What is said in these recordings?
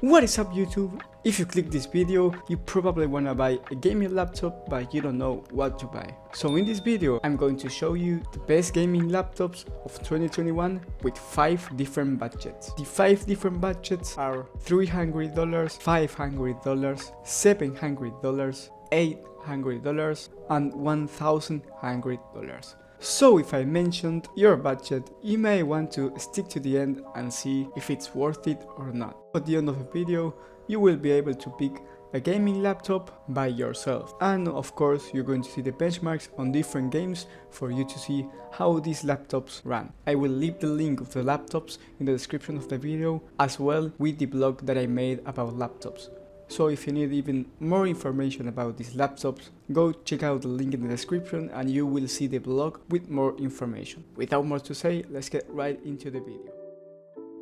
What is up YouTube? If you click this video, you probably wanna buy a gaming laptop but you don't know what to buy. So in this video, I'm going to show you the best gaming laptops of 2021 with 5 different budgets. The 5 different budgets are $300, $500, $700, $800 and $1,100. So if I mentioned your budget, you may want to stick to the end and see if it's worth it or not. At the end of the video, you will be able to pick a gaming laptop by yourself. And of course, you're going to see the benchmarks on different games for you to see how these laptops run. I will leave the link of the laptops in the description of the video, as well with the blog that I made about laptops. So if you need even more information about these laptops, go check out the link in the description and you will see the blog with more information. Without more to say, let's get right into the video.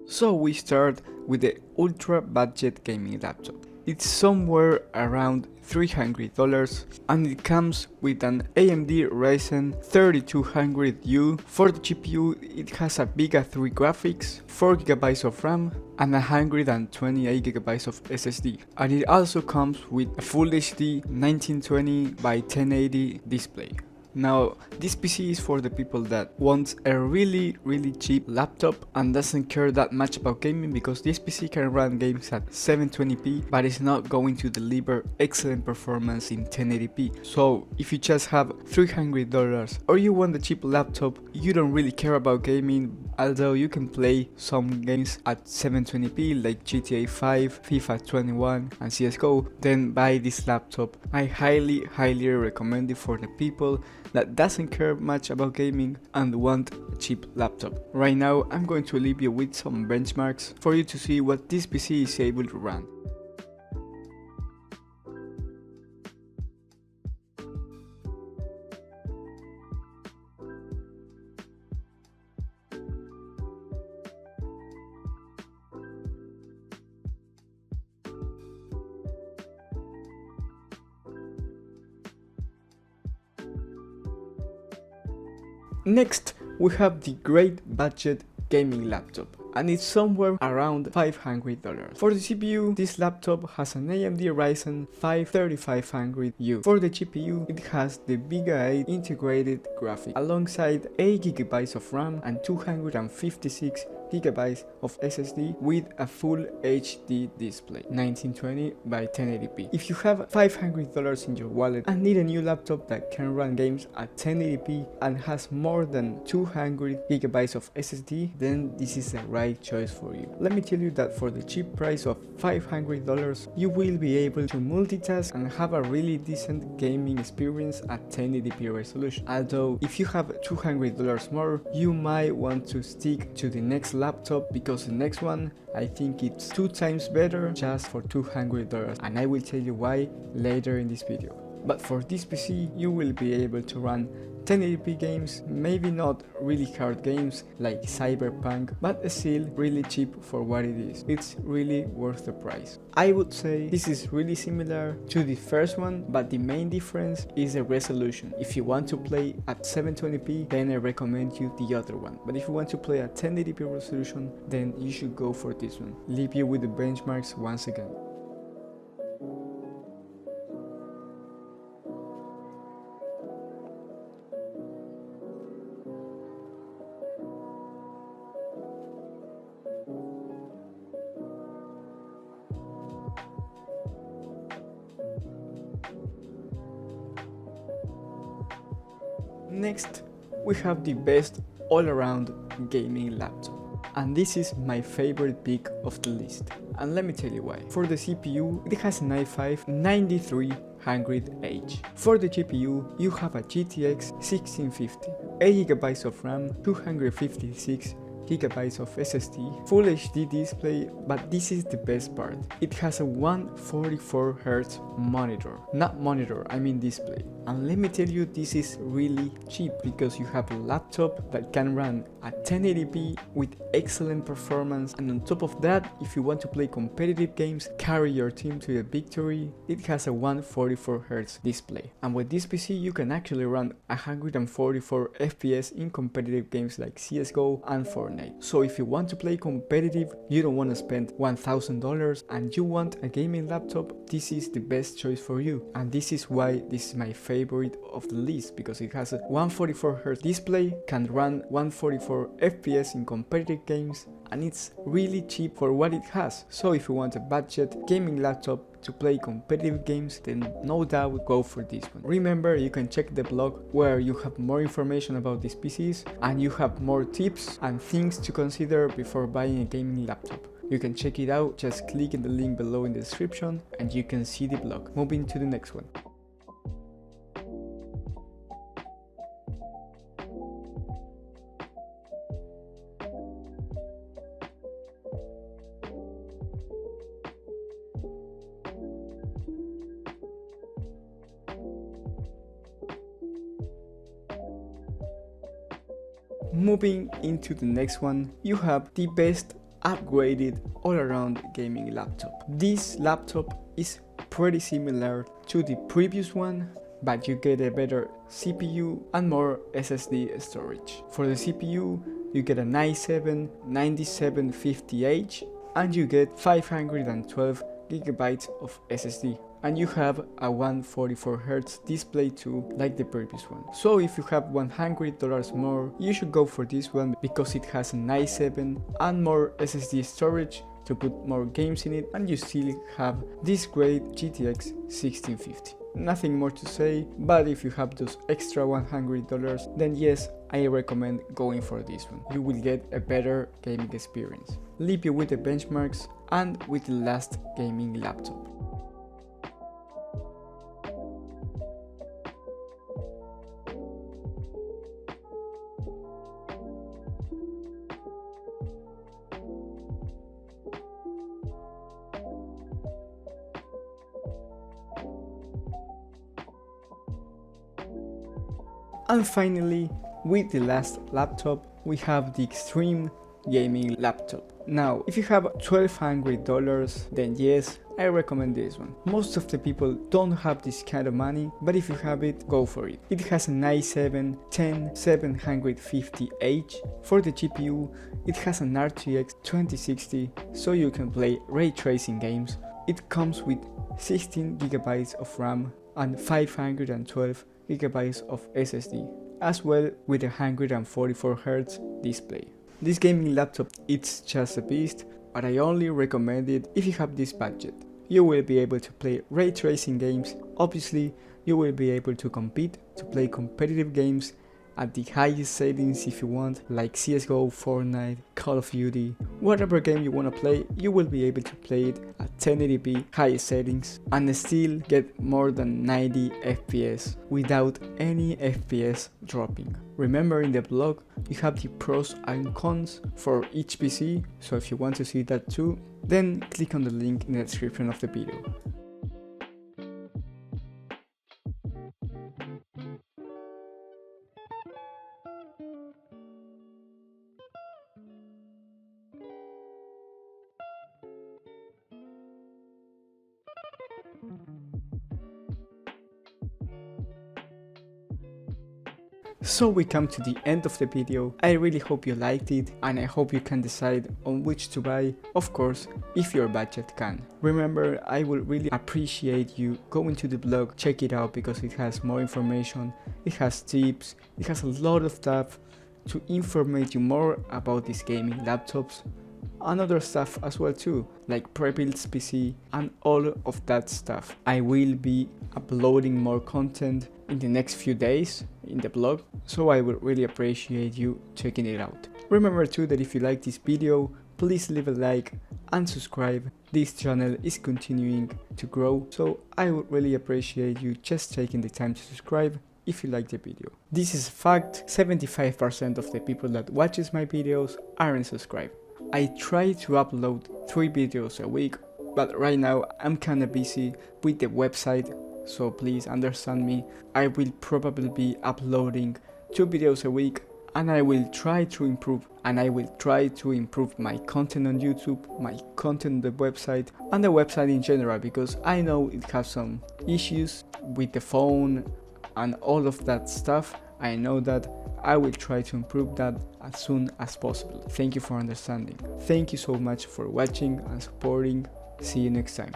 So we start with the ultra budget gaming laptop. It's somewhere around $300 and it comes with an AMD Ryzen 3200U. For the GPU, it has a Vega 3 graphics, 4GB of RAM and 128GB of SSD. And it also comes with a Full HD 1920 by 1080 display. Now, this PC is for the people that wants a really cheap laptop and doesn't care that much about gaming, because this PC can run games at 720p but it's not going to deliver excellent performance in 1080p. So if you just have $300 or you want a cheap laptop, you don't really care about gaming, although you can play some games at 720p like GTA 5, FIFA 21 and CSGO, then buy this laptop. I highly recommend it for the people that doesn't care much about gaming and want a cheap laptop. Right now I'm going to leave you with some benchmarks for you to see what this PC is able to run. Next, we have the great budget gaming laptop, and it's somewhere around $500. For the CPU, this laptop has an AMD Ryzen 5 3500U. For the GPU, it has the Vega 8 integrated graphic alongside 8GB of RAM and 256GB of SSD with a Full HD display, 1920 by 1080p. If you have $500 in your wallet and need a new laptop that can run games at 1080p and has more than 200GB of SSD, then this is the right choice for you. Let me tell you that for the cheap price of $500, you will be able to multitask and have a really decent gaming experience at 1080p resolution. Although if you have $200 more, you might want to stick to the next laptop, because the next one, I think it's 2 times better just for $200, and I will tell you why later in this video. But for this PC, you will be able to run 1080p games, maybe not really hard games like Cyberpunk, but still really cheap for what it is. It's really worth the price. I would say this is really similar to the first one, but the main difference is the resolution. If you want to play at 720p, then I recommend you the other one. But if you want to play at 1080p resolution, then you should go for this one. Leave you with the benchmarks once again. Next, we have the best all-around gaming laptop, and this is my favorite pick of the list, and let me tell you why. For the CPU, it has an i5 9300H. For the GPU, you have a GTX 1650, 8GB of RAM, 256GB of SSD, Full HD display, but this is the best part. It has a 144Hz monitor. Not monitor, I mean display. And let me tell you, this is really cheap because you have a laptop that can run at 1080p with excellent performance, and on top of that, if you want to play competitive games, carry your team to a victory, it has a 144Hz display. And with this PC you can actually run 144 FPS in competitive games like CSGO and Fortnite. Fortnite. So if you want to play competitive, you don't want to spend $1,000 and you want a gaming laptop, this is the best choice for you. And this is why this is my favorite of the list, because it has a 144Hz display, can run 144 FPS in competitive games, and it's really cheap for what it has. So if you want a budget gaming laptop to play competitive games, then no doubt go for this one. Remember, you can check the blog where you have more information about these PCs and you have more tips and things to consider before buying a gaming laptop. You can check it out, just click in the link below in the description and you can see the blog. Moving to the next one. Moving into the next one, you have the best upgraded all-around gaming laptop. This laptop is pretty similar to the previous one, but you get a better CPU and more SSD storage. For the CPU, you get an i7-9750H and you get 512 GB of SSD. And you have a 144Hz display too, like the previous one. So if you have $100 more, you should go for this one because it has an i7 and more SSD storage to put more games in it, and you still have this great GTX 1650. Nothing more to say, but if you have those extra $100, then yes, I recommend going for this one. You will get a better gaming experience. Leave you with the benchmarks and with the last gaming laptop. And finally, with the last laptop, we have the Extreme Gaming Laptop. Now, if you have $1,200, then yes, I recommend this one. Most of the people don't have this kind of money, but if you have it, go for it. It has an i7-10750H. For the GPU, it has an RTX 2060, so you can play ray tracing games. It comes with 16 GB of RAM and 512 GB of SSD, as well with a 144Hz display. This gaming laptop, it's just a beast, but I only recommend it if you have this budget. You will be able to play ray tracing games. Obviously, you will be able to compete, to play competitive games at the highest settings if you want, like CSGO, Fortnite, Call of Duty. Whatever game you want to play, you will be able to play it at 1080p highest settings and still get more than 90 FPS without any FPS dropping. Remember, in the blog you have the pros and cons for each PC, so if you want to see that too, then click on the link in the description of the video. So we come to the end of the video. I really hope you liked it and I hope you can decide on which to buy, of course, if your budget can. Remember, I would really appreciate you going to the blog, check it out because it has more information, it has tips, it has a lot of stuff to inform you more about these gaming laptops and other stuff as well too, like pre-built PC and all of that stuff. I will be uploading more content in the next few days in the blog, so I would really appreciate you checking it out. Remember too that if you like this video, please leave a like and subscribe. This channel is continuing to grow, so I would really appreciate you just taking the time to subscribe if you like the video. This is a fact, 75% of the people that watches my videos aren't subscribed. I try to upload 3 videos a week, but right now I'm kinda busy with the website, so please understand me. I will probably be uploading 2 videos a week and I will try to improve my content on YouTube, my content on the website and the website in general, because I know it has some issues with the phone and all of that stuff, I know that I will try to improve that as soon as possible. Thank you for understanding. Thank you so much for watching and supporting. See you next time.